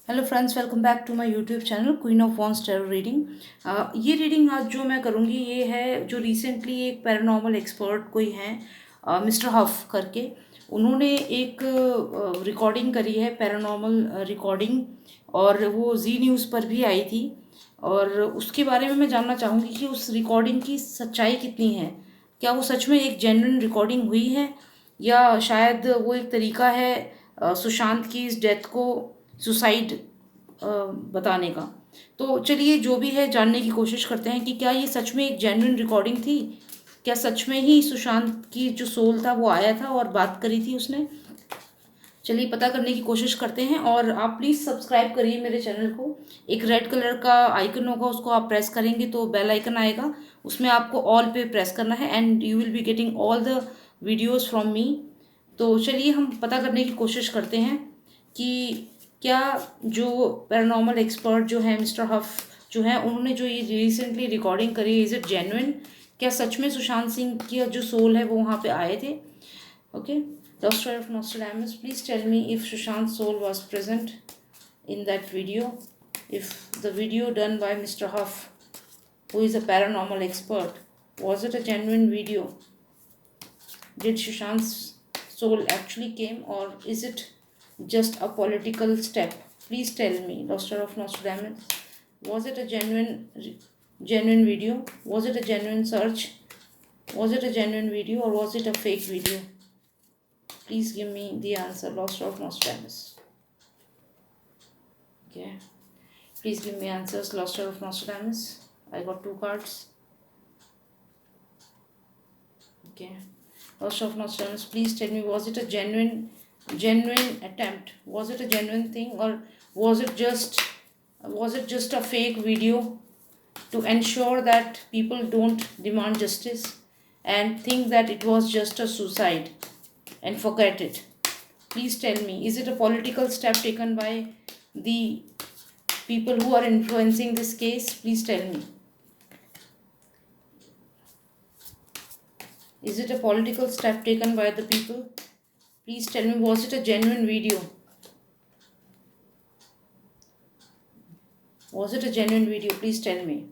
Hello friends, welcome back to my YouTube channel queen of wands tarot reading. ये reading आज जो मैं करूँगी ये है जो रिसेंटली एक पैरानॉर्मल एक्सपर्ट कोई हैं मिस्टर हफ करके। उन्होंने एक रिकॉर्डिंग करी है, पैरानॉर्मल रिकॉर्डिंग, और वो जी न्यूज़ पर भी आई थी। और उसके बारे में मैं जानना चाहूँगी कि उस रिकॉर्डिंग की सच्चाई कितनी है। क्या वो सच में एक जेन्युइन रिकॉर्डिंग हुई है, या शायद वो एक तरीका है सुशांत की इस डेथ को सुसाइड बताने का। तो चलिए, जो भी है जानने की कोशिश करते हैं कि क्या ये सच में एक जेन्युइन रिकॉर्डिंग थी। क्या सच में ही सुशांत की जो सोल था वो आया था और बात करी थी उसने। चलिए पता करने की कोशिश करते हैं। और आप प्लीज़ सब्सक्राइब करिए मेरे चैनल को। एक रेड कलर का आइकन होगा, उसको आप प्रेस करेंगे तो बेल आइकन आएगा, उसमें आपको ऑल पे प्रेस करना है and you will be getting all the videos from me. तो चलिए हम पता करने की कोशिश करते हैं कि क्या जो पैरानॉर्मल एक्सपर्ट जो है मिस्टर हफ जो है, उन्होंने जो ये रिसेंटली रिकॉर्डिंग करी है, इज़ इट जेन्युइन। क्या सच में सुशांत सिंह की जो सोल है वो वहाँ पे आए थे। Okay, Doctor of Nostradamus, please tell me if Sushant's soul was present in that video. If the video done by Mr. Huff, who is a paranormal expert, was it a genuine video? Did Sushant's soul actually came, or is it just a political step? Please tell me, Doctor of Nostradamus, was it a genuine video? Was it a genuine search? Was it a genuine video, or was it a fake video? Please give me the answer, Doctor of Nostradamus. Okay. Please give me answers, Doctor of Nostradamus. I got two cards. Okay. Doctor of Nostradamus, please tell me, was it a genuine attempt? Was it a genuine thing, or was it just was it just a fake video to ensure that people don't demand justice and think that it was just a suicide and forget it? Please tell me, is it a political step taken by the people who are influencing this case? Please tell me. Is it a political step taken by the people? Please tell me, was it a genuine video? Was it a genuine video? Please tell me.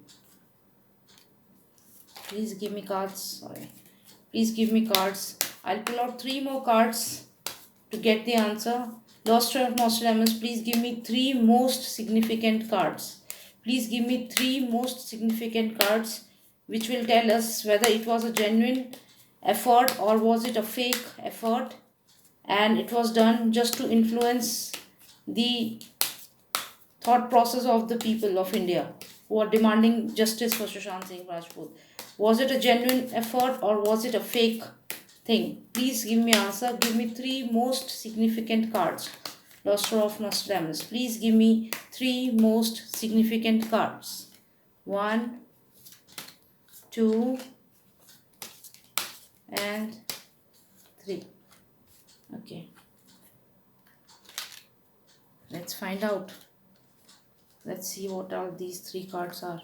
Please give me cards. Sorry. Please give me cards. I'll pull out three more cards to get the answer. Doctor of Nostradamus, please give me three most significant cards. Please give me three most significant cards which will tell us whether it was a genuine effort or was it a fake effort, and it was done just to influence the thought process of the people of India who are demanding justice for Sushant Singh Rajput. Was it a genuine effort or was it a fake thing? Please give me answer. Give me three most significant cards. Doctor of Nostradamus, please give me three most significant cards. One, two, and three. Okay. Let's find out. Let's see what all these three cards are.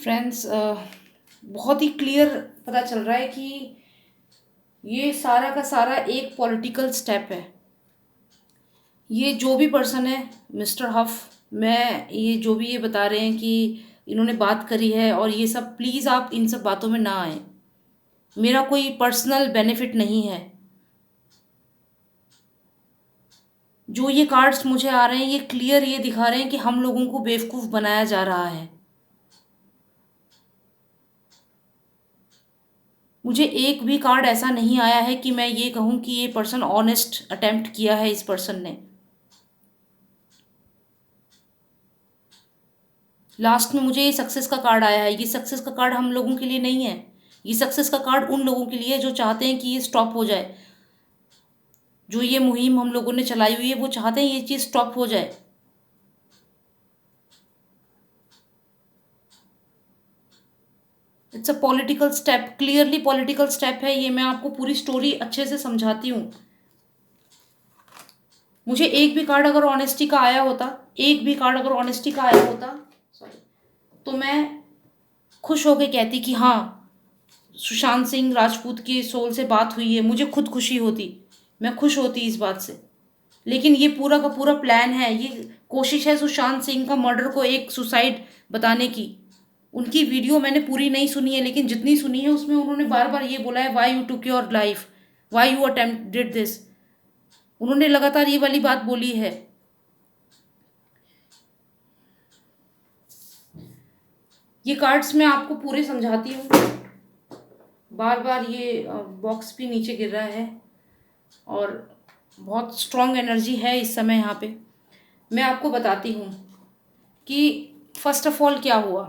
Friends, बहुत ही clear पता चल रहा है कि ये सारा का सारा एक पॉलिटिकल स्टेप है। ये जो भी पर्सन है मिस्टर हफ, मैं ये जो भी ये बता रहे हैं कि इन्होंने बात करी है और ये सब, प्लीज़ आप इन सब बातों में ना आए। मेरा कोई पर्सनल बेनिफिट नहीं है। जो ये कार्ड्स मुझे आ रहे हैं ये क्लियर ये दिखा रहे हैं कि हम लोगों को बेवकूफ़ बनाया जा रहा है। मुझे एक भी कार्ड ऐसा नहीं आया है कि मैं ये कहूँ कि ये पर्सन ऑनेस्ट अटेम्प्ट किया है इस पर्सन ने। लास्ट में मुझे ये सक्सेस का कार्ड आया है। ये सक्सेस का कार्ड हम लोगों के लिए नहीं है। ये सक्सेस का कार्ड उन लोगों के लिए है जो चाहते हैं कि ये स्टॉप हो जाए। जो ये मुहिम हम लोगों ने चलाई हुई है वो चाहते हैं ये चीज़ स्टॉप हो जाए। It's a political step, clearly political step है ये। मैं आपको पूरी स्टोरी अच्छे से समझाती हूँ। मुझे एक भी कार्ड अगर ऑनेस्टी का आया होता, एक भी कार्ड अगर ऑनेस्टी का आया होता, सॉरी, तो मैं खुश होकर कहती कि हाँ, सुशांत सिंह राजपूत की सोल से बात हुई है। मुझे खुद खुशी होती, मैं खुश होती इस बात से। लेकिन ये पूरा का पूरा प्लान है। ये कोशिश है सुशांत सिंह का मर्डर को एक सुसाइड बताने की। उनकी वीडियो मैंने पूरी नहीं सुनी है, लेकिन जितनी सुनी है उसमें उन्होंने बार बार ये बोला है, why you took your life, why you attempted this. उन्होंने लगातार ये वाली बात बोली है। ये कार्ड्स मैं आपको पूरे समझाती हूँ। बार बार ये बॉक्स भी नीचे गिर रहा है और बहुत स्ट्रॉन्ग एनर्जी है इस समय यहाँ पे। मैं आपको बताती हूँ कि फर्स्ट ऑफ ऑल क्या हुआ।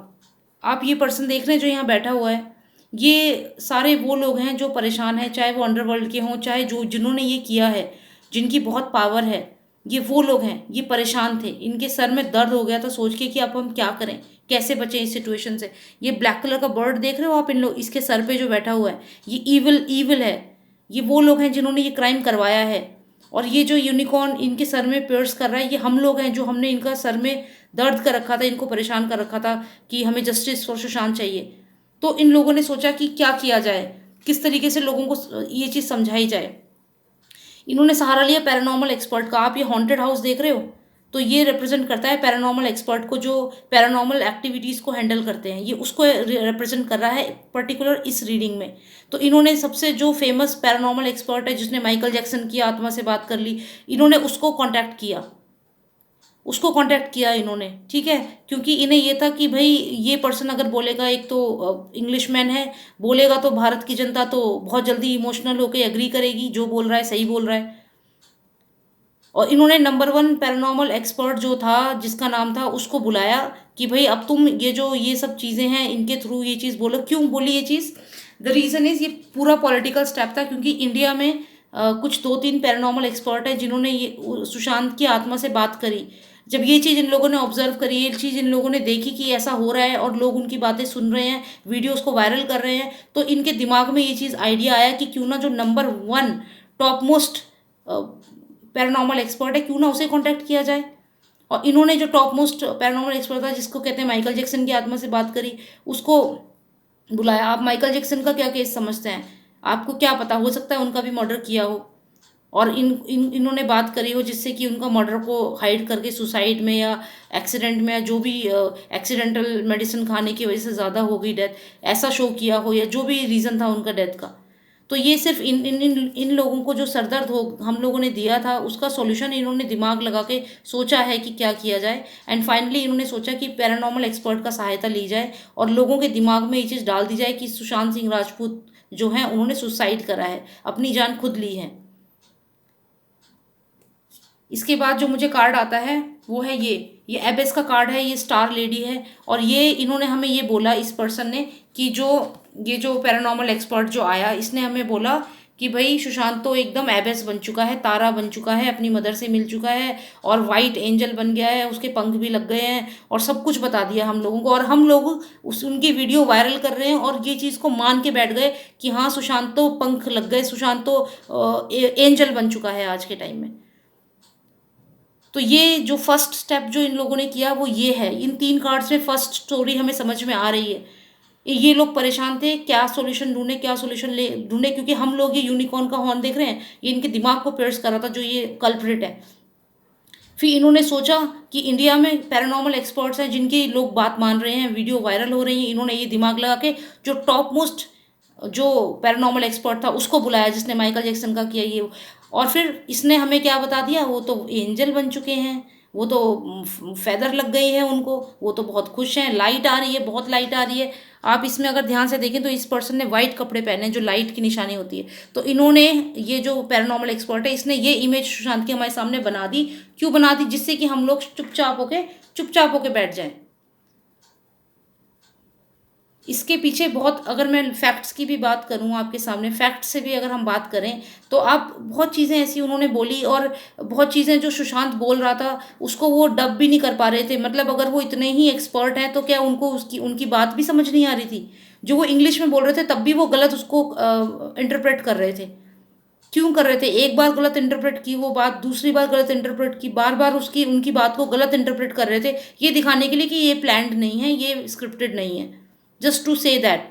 आप ये पर्सन देख रहे हैं जो यहाँ बैठा हुआ है, ये सारे वो लोग हैं जो परेशान हैं, चाहे वो अंडरवर्ल्ड के हों, चाहे जो जिन्होंने ये किया है, जिनकी बहुत पावर है। ये वो लोग हैं, ये परेशान थे, इनके सर में दर्द हो गया था सोच के कि अब हम क्या करें, कैसे बचें इस सिचुएशन से। ये ब्लैक कलर का बर्ड देख रहे हो आप, इन लोग, इसके सर पे जो बैठा हुआ है, ये ईविल ईविल है। ये वो लोग हैं जिन्होंने ये क्राइम करवाया है। और ये जो यूनिकॉर्न इनके सर में पियर्स कर रहा है, ये हम लोग हैं जो हमने इनका सर में दर्द कर रखा था, इनको परेशान कर रखा था कि हमें जस्टिस फॉर सुशांत चाहिए। तो इन लोगों ने सोचा कि क्या किया जाए, किस तरीके से लोगों को ये चीज़ समझाई जाए। इन्होंने सहारा लिया पैरानॉर्मल एक्सपर्ट का। आप ये हॉन्टेड हाउस देख रहे हो, तो ये रिप्रेजेंट करता है पैरानॉर्मल एक्सपर्ट को, जो पैरानॉर्मल एक्टिविटीज़ को हैंडल करते हैं। ये उसको रिप्रेजेंट कर रहा है पर्टिकुलर इस रीडिंग में। तो इन्होंने सबसे जो फेमस पैरानॉर्मल एक्सपर्ट है, जिसने माइकल जैक्सन की आत्मा से बात कर ली, इन्होंने उसको कांटेक्ट किया, उसको कांटेक्ट किया इन्होंने, ठीक है। क्योंकि इन्हें ये था कि भाई ये पर्सन अगर बोलेगा, एक तो इंग्लिशमैन है, बोलेगा तो भारत की जनता तो बहुत जल्दी इमोशनल होकर एग्री करेगी, जो बोल रहा है सही बोल रहा है। और इन्होंने नंबर 1 पैरानॉर्मल एक्सपर्ट जो था, जिसका नाम था, उसको बुलाया कि भाई अब तुम ये सब चीज़ें हैं, इनके थ्रू ये चीज़ बोलो। क्यों बोली ये चीज़? द रीज़न इज़, ये पूरा पॉलिटिकल स्टेप था, क्योंकि इंडिया में कुछ 2-3 पैरानॉर्मल एक्सपर्ट हैं जिन्होंने ये सुशांत की आत्मा से बात करी। जब ये चीज़ इन लोगों ने ऑब्जर्व करी, ये चीज़ इन लोगों ने देखी कि ऐसा हो रहा है और लोग उनकी बातें सुन रहे हैं, वीडियोस को वायरल कर रहे हैं, तो इनके दिमाग में ये चीज़ आइडिया आया कि क्यों ना जो number 1 top most paranormal expert है, क्यों ना उसे कांटेक्ट किया जाए। और इन्होंने जो टॉप मोस्ट पैरानॉर्मल एक्सपर्ट था, जिसको कहते हैं माइकल जैक्सन की आत्मा से बात करी, उसको बुलाया। आप माइकल जैक्सन का क्या केस समझते हैं? आपको क्या पता, हो सकता है उनका भी मर्डर किया हो और इन्होंने बात करी हो, जिससे कि उनका मर्डर को हाइड करके सुसाइड में या एक्सीडेंट में, या जो भी एक्सीडेंटल मेडिसिन खाने की वजह से ज़्यादा हो गई डेथ, ऐसा शो किया हो, या जो भी रीज़न था उनका डेथ का। तो ये सिर्फ इन लोगों को जो सरदर्द हो हम लोगों ने दिया था, उसका सॉल्यूशन इन्होंने दिमाग लगा के सोचा है कि क्या किया जाए। एंड फाइनली इन्होंने सोचा कि पैरानॉर्मल एक्सपर्ट का सहायता ली जाए और लोगों के दिमाग में ये चीज़ डाल दी जाए कि सुशांत सिंह राजपूत जो हैं उन्होंने सुसाइड करा है, अपनी जान खुद ली है। इसके बाद जो मुझे कार्ड आता है वो है ये एबेस का कार्ड है, ये स्टार लेडी है। और ये इन्होंने हमें ये बोला, इस पर्सन ने, कि ये जो पैरानॉर्मल एक्सपर्ट जो आया, इसने हमें बोला कि भाई सुशांत तो एकदम एबेस बन चुका है, तारा बन चुका है, अपनी मदर से मिल चुका है और वाइट एंजल बन गया है, उसके पंख भी लग गए हैं और सब कुछ बता दिया हम लोगों को। और हम लोग उनकी वीडियो वायरल कर रहे हैं और ये चीज़ को मान के बैठ गए कि हाँ, सुशांत तो पंख लग गए, सुशांत तो एंजल बन चुका है आज के टाइम में। तो ये जो फर्स्ट स्टेप जो इन लोगों ने किया वो ये है, इन 3 कार्ड्स में फर्स्ट स्टोरी हमें समझ में आ रही है। ये लोग परेशान थे, क्या सॉल्यूशन ढूंढे, क्या सॉल्यूशन ले ढूंढे, क्योंकि हम लोग ये यूनिकॉर्न का हॉर्न देख रहे हैं, ये इनके दिमाग को पियर्स कर रहा था, जो ये कल्प्रिट है। फिर इन्होंने सोचा कि इंडिया में पैरानॉर्मल एक्सपर्ट्स हैं जिनकी लोग बात मान रहे हैं, वीडियो वायरल हो रही हैं, इन्होंने ये दिमाग लगा के जो टॉप मोस्ट जो पैरानॉर्मल एक्सपर्ट था उसको बुलाया, जिसने माइकल जैक्सन का किया ये। और फिर इसने हमें क्या बता दिया, वो तो एंजल बन चुके हैं, वो तो फेदर लग गई है उनको, वो तो बहुत खुश हैं, लाइट आ रही है, बहुत लाइट आ रही है। आप इसमें अगर ध्यान से देखें तो इस पर्सन ने वाइट कपड़े पहने जो लाइट की निशानी होती है। तो इन्होंने, ये जो पैरानॉर्मल एक्सपर्ट है, इसने ये इमेज सुशांत की हमारे सामने बना दी। क्यों बना दी? जिससे कि हम लोग चुपचाप होके बैठ जाएं। इसके पीछे बहुत, अगर मैं फैक्ट्स की भी बात करूं आपके सामने, फैक्ट से भी अगर हम बात करें तो आप, बहुत चीज़ें ऐसी उन्होंने बोली, और बहुत चीज़ें जो सुशांत बोल रहा था उसको वो डब भी नहीं कर पा रहे थे। मतलब अगर वो इतने ही एक्सपर्ट हैं तो क्या उनको उसकी उनकी बात भी समझ नहीं आ रही थी? जो वो इंग्लिश में बोल रहे थे तब भी वो गलत उसको इंटरप्रेट कर रहे थे। क्यों कर रहे थे? एक बार गलत इंटरप्रेट की वो बात, दूसरी बार गलत इंटरप्रेट की, बार बार उसकी उनकी बात को गलत इंटरप्रेट कर रहे थे, ये दिखाने के लिए कि ये प्लान्ड नहीं है, ये स्क्रिप्टेड नहीं है, जस्ट टू से दैट।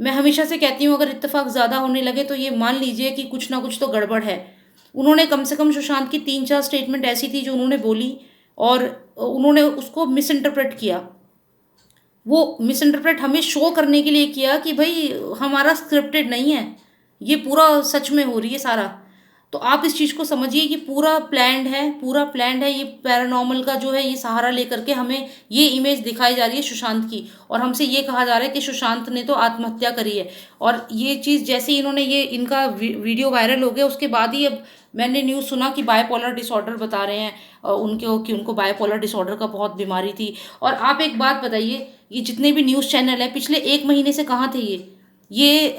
मैं हमेशा से कहती हूँ अगर इत्तेफाक ज़्यादा होने लगे तो ये मान लीजिए कि कुछ ना कुछ तो गड़बड़ है। उन्होंने कम से कम सुशांत की 3-4 स्टेटमेंट ऐसी थी जो उन्होंने बोली, और उन्होंने उसको मिस इंटरप्रेट किया। वो मिस इंटरप्रेट हमें शो करने के लिए किया कि भाई हमारा स्क्रिप्टेड नहीं है, ये पूरा सच में हो रही है सारा। तो आप इस चीज़ को समझिए कि पूरा प्लान्ड है, पूरा प्लान्ड है। ये पैरानॉर्मल का जो है ये सहारा लेकर के हमें ये इमेज दिखाई जा रही है सुशांत की, और हमसे ये कहा जा रहा है कि सुशांत ने तो आत्महत्या करी है। और ये चीज़ जैसे ही इन्होंने ये इनका वीडियो वायरल हो गया उसके बाद ही अब मैंने न्यूज़ सुना कि बायपोलर डिसऑर्डर बता रहे हैं उनको, कि उनको बायपोलर डिसऑर्डर का बहुत बीमारी थी। और आप एक बात बताइए, ये जितने भी न्यूज़ चैनल है पिछले 1 महीने से कहाँ थे ये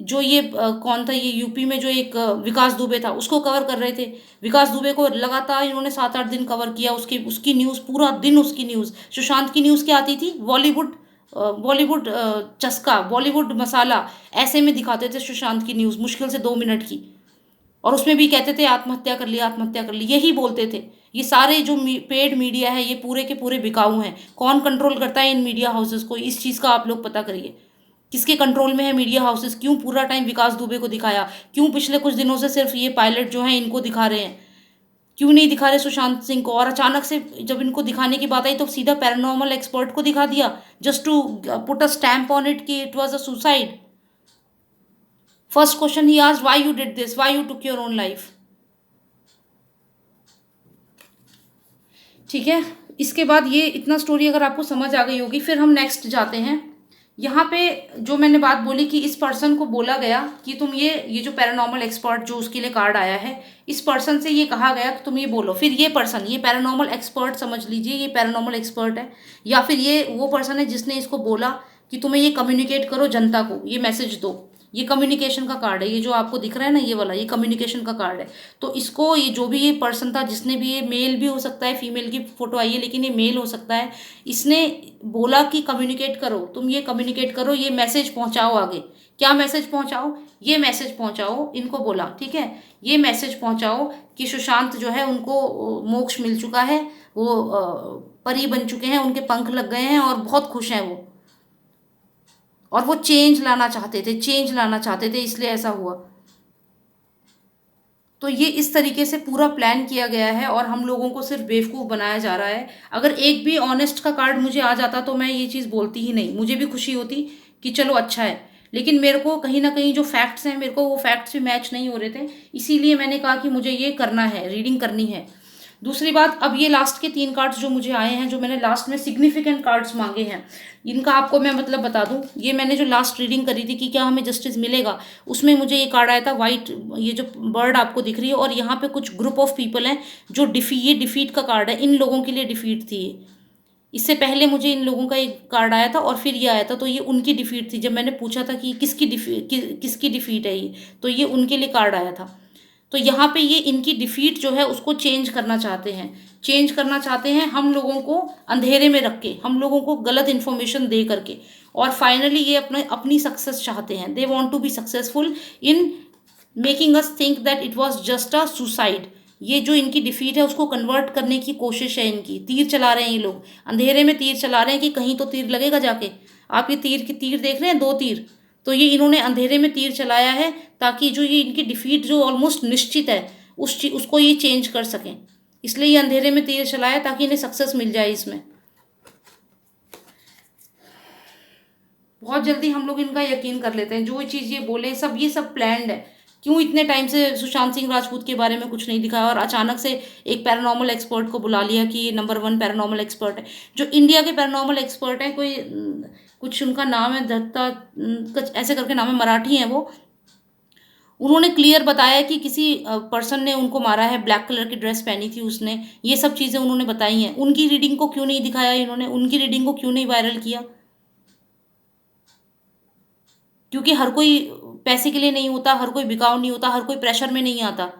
जो ये कौन था, ये यूपी में जो एक विकास दुबे था उसको कवर कर रहे थे। विकास दुबे को लगातार इन्होंने 7-8 दिन कवर किया, उसकी न्यूज़, पूरा दिन उसकी न्यूज़। सुशांत की न्यूज़ क्या आती थी? बॉलीवुड चस्का, बॉलीवुड मसाला, ऐसे में दिखाते थे सुशांत की न्यूज़, मुश्किल से 2 मिनट की। और उसमें भी कहते थे आत्महत्या कर ली, आत्महत्या कर ली, यही बोलते थे। ये सारे जो पेड मीडिया है ये पूरे के पूरे बिकाऊ हैं। कौन कंट्रोल करता है इन मीडिया हाउसेस को? इस चीज़ का आप लोग पता करिए, किसके कंट्रोल में है मीडिया हाउसेस? क्यों पूरा टाइम विकास दुबे को दिखाया? क्यों पिछले कुछ दिनों से सिर्फ ये पायलट जो हैं इनको दिखा रहे हैं? क्यों नहीं दिखा रहे सुशांत सिंह को? और अचानक से जब इनको दिखाने की बात आई तो सीधा पैरानॉर्मल एक्सपर्ट को दिखा दिया, just to put a stamp on it कि it was a suicide. First question ही asked, why you did this, why you took your own life. ठीक है, इसके बाद ये इतना स्टोरी अगर आपको समझ आ गई होगी, फिर हम नेक्स्ट जाते हैं। यहाँ पे जो मैंने बात बोली कि इस पर्सन को बोला गया कि तुम ये जो पैरानॉर्मल एक्सपर्ट जो उसके लिए कार्ड आया है, इस पर्सन से ये कहा गया कि तुम ये बोलो। फिर ये पर्सन, ये पैरानॉर्मल एक्सपर्ट समझ लीजिए, ये पैरानॉर्मल एक्सपर्ट है, या फिर ये वो पर्सन है जिसने इसको बोला कि तुम्हें ये कम्युनिकेट करो जनता को, ये मैसेज दो। ये कम्युनिकेशन का कार्ड है, ये जो आपको दिख रहा है ना ये वाला, ये कम्युनिकेशन का कार्ड है। तो इसको, ये जो भी ये पर्सन था जिसने भी, ये मेल भी हो सकता है, फीमेल की फोटो आई है लेकिन ये मेल हो सकता है, इसने बोला कि कम्युनिकेट करो, तुम ये कम्युनिकेट करो, ये मैसेज पहुंचाओ आगे। क्या मैसेज पहुंचाओ? ये मैसेज पहुंचाओ, इनको बोला, ठीक है, ये मैसेज पहुंचाओ कि सुशांत जो है उनको मोक्ष मिल चुका है, वो परी बन चुके हैं, उनके पंख लग गए हैं और बहुत खुश हैं वो, और वो चेंज लाना चाहते थे, चेंज लाना चाहते थे, इसलिए ऐसा हुआ। तो ये इस तरीके से पूरा प्लान किया गया है और हम लोगों को सिर्फ बेवकूफ़ बनाया जा रहा है। अगर एक भी ऑनेस्ट का कार्ड मुझे आ जाता तो मैं ये चीज़ बोलती ही नहीं, मुझे भी खुशी होती कि चलो अच्छा है। लेकिन मेरे को कहीं ना कहीं जो फैक्ट्स हैं, मेरे को वो फैक्ट्स भी मैच नहीं हो रहे थे, इसीलिए मैंने कहा कि मुझे ये करना है, रीडिंग करनी है। दूसरी बात, अब ये लास्ट के 3 कार्ड्स जो मुझे आए हैं, जो मैंने लास्ट में सिग्निफिकेंट कार्ड्स मांगे हैं, इनका आपको मैं मतलब बता दूं। ये मैंने जो लास्ट रीडिंग करी थी कि क्या हमें जस्टिस मिलेगा, उसमें मुझे ये कार्ड आया था वाइट, ये जो बर्ड आपको दिख रही है, और यहाँ पे कुछ ग्रुप ऑफ पीपल हैं जो ये डिफीट का कार्ड है, इन लोगों के लिए डिफीट थी ये। इससे पहले मुझे इन लोगों का एक कार्ड आया था और फिर ये आया था, तो ये उनकी डिफीट थी। जब मैंने पूछा था कि किसकी डिफीट है ये, तो ये उनके लिए कार्ड आया था। तो यहाँ पे ये इनकी डिफीट जो है उसको चेंज करना चाहते हैं, चेंज करना चाहते हैं हम लोगों को अंधेरे में रख के, हम लोगों को गलत इन्फॉर्मेशन दे करके, और फाइनली ये अपनी सक्सेस चाहते हैं। They want to be successful in making us think that it was just a suicide. ये जो इनकी डिफीट है उसको कन्वर्ट करने की कोशिश है इनकी। तीर चला रहे हैं ये लोग, अंधेरे में तीर चला रहे हैं कि कहीं तो तीर लगेगा जाके। आप ये तीर देख रहे हैं, 2 तीर, तो ये इन्होंने अंधेरे में तीर चलाया है ताकि जो ये इनकी डिफीट जो ऑलमोस्ट निश्चित है उसको ये चेंज कर सकें। इसलिए ये अंधेरे में तीर चलाया ताकि इन्हें सक्सेस मिल जाए इसमें। बहुत जल्दी हम लोग इनका यकीन कर लेते हैं, जो चीज़ ये बोले सब ये सब प्लान्ड है। क्यों इतने टाइम से सुशांत सिंह राजपूत के बारे में कुछ नहीं दिखाया और अचानक से एक पैरानॉर्मल एक्सपर्ट को बुला लिया कि ये नंबर 1 पैरानॉर्मल एक्सपर्ट है। जो इंडिया के पैरानॉर्मल एक्सपर्ट हैं, कोई कुछ उनका नाम है दत्ता, कुछ ऐसे करके नाम है, मराठी हैं वो। उन्होंने क्लियर बताया कि किसी पर्सन ने उनको मारा है, ब्लैक कलर की ड्रेस पहनी थी उसने, ये सब चीज़ें उन्होंने बताई हैं। उनकी रीडिंग को क्यों नहीं दिखाया इन्होंने, उनकी रीडिंग को क्यों नहीं वायरल किया? क्योंकि हर कोई पैसे के लिए नहीं होता, हर कोई बिकाऊ नहीं होता, हर कोई प्रेशर में नहीं आता।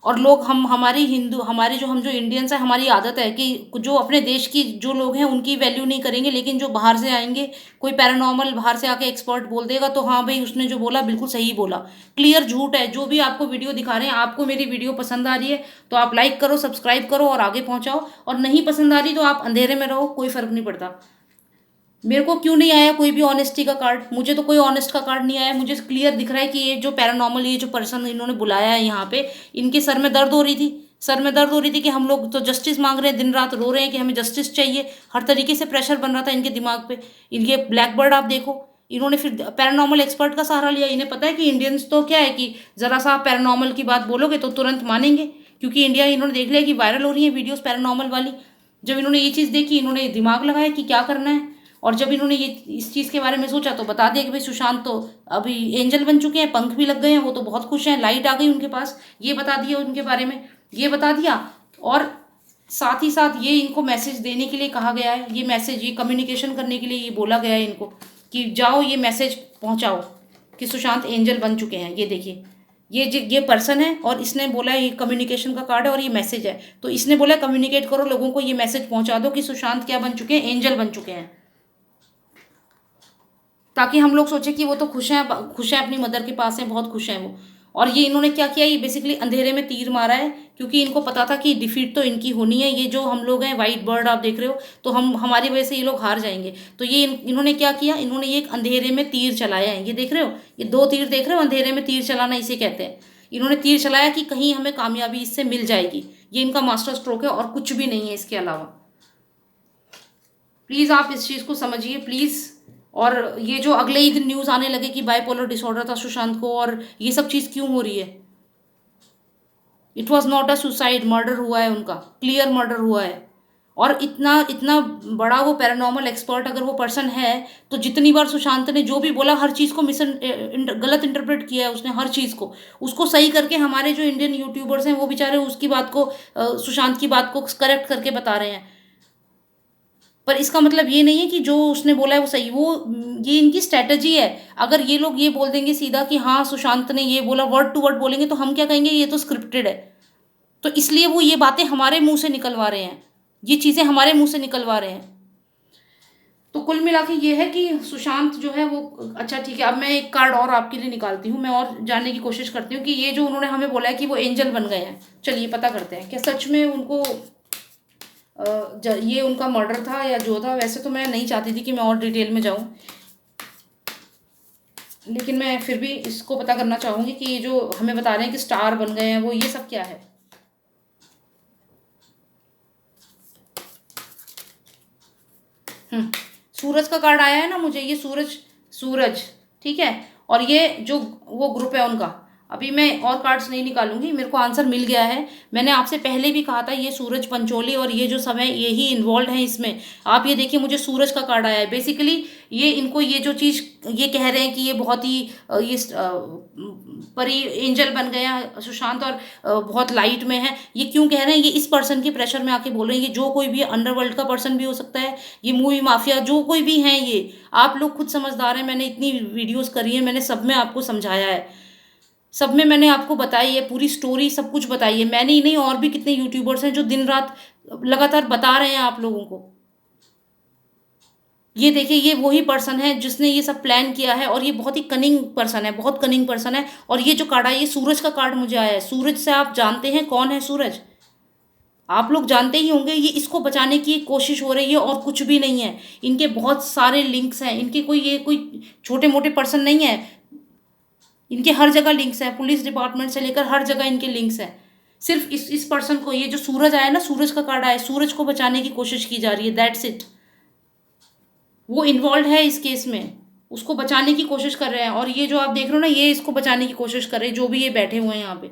और लोग हम हमारी हिंदू हमारे जो हम जो इंडियंस हैं, हमारी आदत है कि जो अपने देश की जो लोग हैं उनकी वैल्यू नहीं करेंगे, लेकिन जो बाहर से आएंगे, कोई पैरानॉर्मल बाहर से आके एक्सपर्ट बोल देगा तो हाँ भाई उसने जो बोला बिल्कुल सही बोला। क्लियर झूठ है। जो भी आपको वीडियो दिखा रहे हैं, आपको मेरी वीडियो पसंद आ रही है तो आप लाइक करो, सब्सक्राइब करो और आगे पहुँचाओ, और नहीं पसंद आ रही तो आप अंधेरे में रहो, कोई फ़र्क नहीं पड़ता। मेरे को क्यों नहीं आया कोई भी ऑनेस्टी का कार्ड? मुझे तो कोई ऑनेस्ट का कार्ड नहीं आया। मुझे क्लियर दिख रहा है कि ये जो पैरानॉर्मल, ये जो पर्सन इन्होंने बुलाया है यहाँ पे, इनके सर में दर्द हो रही थी। सर में दर्द हो रही थी कि हम लोग तो जस्टिस मांग रहे हैं, दिन रात रो रहे हैं कि हमें जस्टिस चाहिए। हर तरीके से प्रेशर बन रहा था इनके दिमाग पे। इनके ब्लैक बर्ड आप देखो, इन्होंने फिर पैरानॉर्मल एक्सपर्ट का सहारा लिया। इन्हें पता है कि इंडियंस तो क्या है कि ज़रा सा आप पैरानॉर्मल की बात बोलोगे तो तुरंत मानेंगे, क्योंकि इंडिया इन्होंने देख लिया कि वायरल हो रही है वीडियोज़ पैरानॉर्मल वाली। जब इन्होंने ये चीज़ देखी, इन्होंने दिमाग लगाया कि क्या करना है, और जब इन्होंने ये इस चीज़ के बारे में सोचा तो बता दिया कि भाई सुशांत तो अभी एंजल बन चुके हैं, पंख भी लग गए हैं, वो तो बहुत खुश हैं, लाइट आ गई उनके पास। ये बता दिया उनके बारे में, ये बता दिया। और साथ ही साथ ये इनको मैसेज देने के लिए कहा गया है, ये मैसेज, ये कम्युनिकेशन करने के लिए ये बोला गया है इनको कि जाओ ये मैसेज पहुँचाओ कि सुशांत एंजल बन चुके हैं। ये देखिए, ये पर्सन है और इसने बोला ये कम्युनिकेशन का कार्ड है और ये मैसेज है, तो इसने बोला कम्युनिकेट करो लोगों को, ये मैसेज पहुंचा दो कि सुशांत क्या बन चुके हैं, एंजल बन चुके हैं, ताकि हम लोग सोचे कि वो तो खुश हैं अपनी मदर के पास हैं, बहुत खुश हैं वो। और ये इन्होंने क्या किया, ये बेसिकली अंधेरे में तीर मारा है, क्योंकि इनको पता था कि डिफीट तो इनकी होनी है। ये जो हम लोग हैं वाइट बर्ड आप देख रहे हो, तो हम हमारी वजह से ये लोग हार जाएंगे। तो ये इन्होंने क्या किया, इन्होंने ये एक अंधेरे में तीर चलाया है। ये देख रहे हो, ये 2 तीर देख रहे हो, अंधेरे में तीर चलाना इसे कहते हैं। इन्होंने तीर चलाया कि कहीं हमें कामयाबी इससे मिल जाएगी। ये इनका मास्टर स्ट्रोक है और कुछ भी नहीं है इसके अलावा। प्लीज़ आप इस चीज़ को समझिए प्लीज़। और ये जो अगले ही दिन न्यूज़ आने लगे कि बाइपोलर डिसऑर्डर था सुशांत को, और ये सब चीज़ क्यों हो रही है? It was not a suicide, murder हुआ है उनका, क्लियर मर्डर हुआ है। और इतना इतना बड़ा वो पैरानॉर्मल एक्सपर्ट अगर वो पर्सन है, तो जितनी बार सुशांत ने जो भी बोला हर चीज़ को गलत इंटरप्रेट किया है उसने, हर चीज़ को उसको सही करके हमारे जो इंडियन यूट्यूबर्स हैं वो बेचारे उसकी बात को सुशांत की बात को करेक्ट करके बता रहे हैं। पर इसका मतलब ये नहीं है कि जो उसने बोला है वो सही, वो ये इनकी स्ट्रैटेजी है। अगर ये लोग ये बोल देंगे सीधा कि हाँ सुशांत ने ये बोला, वर्ड टू वर्ड बोलेंगे, तो हम क्या कहेंगे, ये तो स्क्रिप्टेड है। तो इसलिए वो ये बातें हमारे मुंह से निकलवा रहे हैं, ये चीज़ें हमारे मुंह से निकलवा रहे हैं। तो कुल मिला के ये है कि सुशांत जो है वो, अच्छा ठीक है, अब मैं एक कार्ड और आपके लिए निकालती हूँ, मैं और जानने की कोशिश करती हूँ कि ये जो उन्होंने हमें बोला है कि वो एंजल बन गए हैं, चलिए पता करते हैं क्या सच में उनको ये उनका मर्डर था या जो था। वैसे तो मैं नहीं चाहती थी कि मैं और डिटेल में जाऊं, लेकिन मैं फिर भी इसको पता करना चाहूँगी कि ये जो हमें बता रहे हैं कि स्टार बन गए हैं, वो ये सब क्या है। सूरज का कार्ड आया है ना मुझे, ये सूरज, सूरज, ठीक है। और ये जो वो ग्रुप है उनका, अभी मैं और कार्ड्स नहीं निकालूंगी, मेरे को आंसर मिल गया है। मैंने आपसे पहले भी कहा था ये सूरज पंचोली और ये जो सब है यही इन्वॉल्व है इसमें। आप ये देखिए, मुझे सूरज का कार्ड आया है। बेसिकली ये इनको ये जो चीज़ ये कह रहे हैं कि ये बहुत ही ये परी एंजल बन गया सुशांत और बहुत लाइट में है, ये क्यों कह रहे हैं, ये इस पर्सन के प्रेशर में आके बोल रहे हैं। ये जो कोई भी अंडरवर्ल्ड का पर्सन भी हो सकता है, ये मूवी माफिया जो कोई भी हैं, ये आप लोग खुद समझदार हैं। मैंने इतनी वीडियोस करी है, मैंने सब में आपको समझाया है, सब में मैंने आपको बताई है, पूरी स्टोरी सब कुछ बताई है। मैंने ही नहीं, और भी कितने यूट्यूबर्स हैं जो दिन रात लगातार बता रहे हैं आप लोगों को। ये देखिए, ये वही पर्सन है जिसने ये सब प्लान किया है, और ये बहुत ही कनिंग पर्सन है, बहुत कनिंग पर्सन है। और ये जो कार्ड है, ये सूरज का कार्ड मुझे आया है। सूरज से आप जानते हैं कौन है सूरज? आप लोग जानते ही होंगे। ये इसको बचाने की कोशिश हो रही है और कुछ भी नहीं है। इनके बहुत सारे लिंक्स हैं, इनके कोई ये कोई छोटे मोटे पर्सन नहीं है। इनके हर जगह लिंक्स हैं, पुलिस डिपार्टमेंट से लेकर हर जगह इनके लिंक्स हैं। सिर्फ इस पर्सन को, ये जो सूरज आया ना, सूरज का कार्ड आया, सूरज को बचाने की कोशिश की जा रही है, दैट्स इट। वो इन्वॉल्व है इस केस में, उसको बचाने की कोशिश कर रहे हैं। और ये जो आप देख रहे हो ना, ये इसको बचाने की कोशिश कर रहे हैं, जो भी ये बैठे हुए हैं यहाँ पे।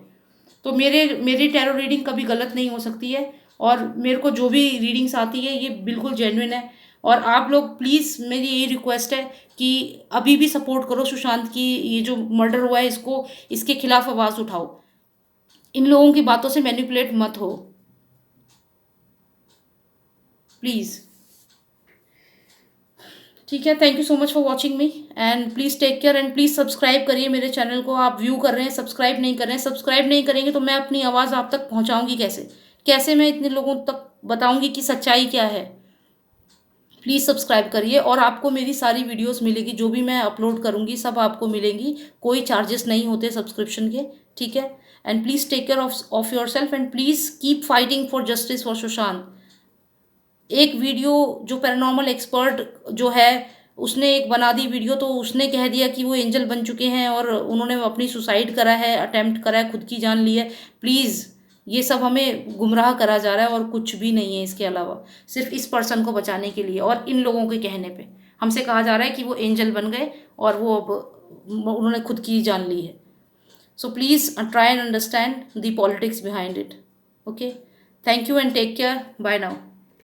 तो मेरी टैरो रीडिंग कभी गलत नहीं हो सकती है, और मेरे को जो भी रीडिंग्स आती है ये बिल्कुल जेन्युइन है। और आप लोग प्लीज़, मेरी यही रिक्वेस्ट है कि अभी भी सपोर्ट करो सुशांत की। ये जो मर्डर हुआ है, इसके खिलाफ आवाज़ उठाओ। इन लोगों की बातों से मैनिपुलेट मत हो, प्लीज़। ठीक है, thank you so much for watching me, and please take care, and please subscribe करिए मेरे चैनल को। आप व्यू कर रहे हैं, सब्सक्राइब नहीं कर रहे हैं। सब्सक्राइब नहीं करेंगे तो मैं अपनी आवाज़ आप तक पहुंचाऊंगी कैसे? कैसे मैं इतने लोगों तक बताऊंगी कि सच्चाई क्या है? प्लीज़ सब्सक्राइब करिए, और आपको मेरी सारी वीडियोस मिलेगी, जो भी मैं अपलोड करूंगी सब आपको मिलेंगी। कोई चार्जेस नहीं होते सब्सक्रिप्शन के, ठीक है? And please take care of your self, and please keep fighting for justice for Sushant. एक वीडियो जो पैरानॉर्मल एक्सपर्ट जो है, उसने एक बना दी वीडियो, तो उसने कह दिया कि वो एंजल बन चुके हैं और उन्होंने अपनी सुसाइड करा है, अटेम्प्ट करा है, खुद की जान ली है। प्लीज़, ये सब हमें गुमराह करा जा रहा है, और कुछ भी नहीं है इसके अलावा। सिर्फ इस पर्सन को बचाने के लिए और इन लोगों के कहने पे हमसे कहा जा रहा है कि वो एंजल बन गए और वो अब उन्होंने खुद की जान ली है। So please try and understand the politics behind it. Okay, thank you and take care, bye now.